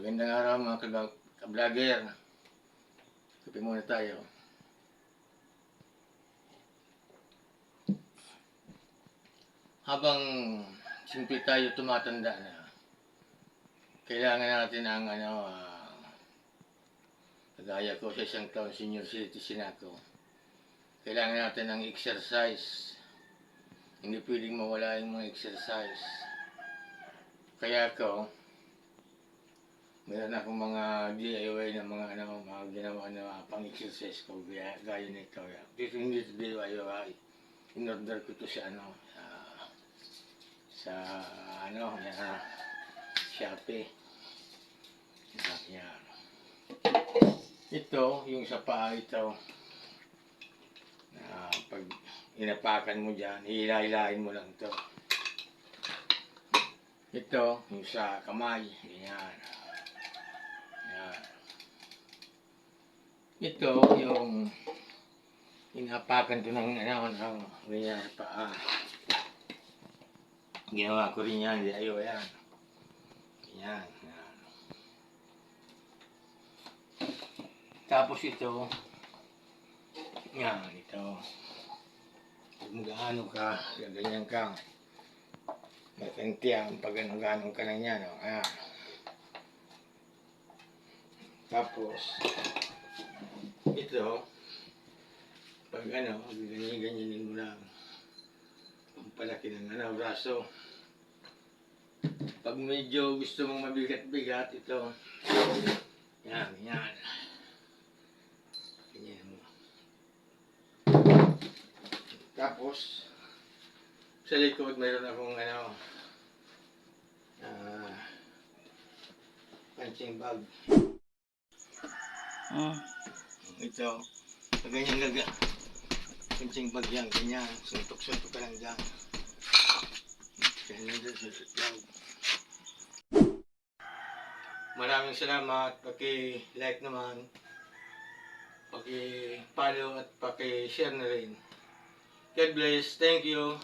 Magandang araw mga ka-vlogger. Kape muna tayo. Habang simple tayo tumatanda na, kailangan natin ang kagaya ko sa isang taon senior citizen ako. Kailangan natin ng exercise. Hindi pwedeng mawala yung mga exercise. Kaya ako, meron akong mga DIY na mga ginawa na pang-exercise ko gaya nito. Dito hindi ito DIY. In-order ko ito sa Shopee. Yan. Ito, yung sa paa ito. Pag inapakan mo dyan, hihilahin mo lang ito. Ito, yung sa kamay. Yan. Yan. Ito, yung inapakan ito ng ganyan paa. Ginawa ko rin yan. Ayo, yan. Yan. Yan. Tapos ito, yan, ito. Pag mag-ano ka, ganyan ka. Matantiyang pag ano-gano ka lang yan. Ayan. Tapos, ito, pag ganyan-ganyanin mo lang. Ang palaki ng braso. Pag medyo gusto mong mabigat-bigat, ito. Yan, yan. Ganyan mo. Tapos, sa likod mayroon akong punching bag. Ito, pag ganyan punching bag yan, ganyan. Suntok-suntok ka lang dyan. Ganyan dyan sa bag. Maraming salamat. Paki-like naman. Paki-follow at paki-share na rin. God bless. Thank you.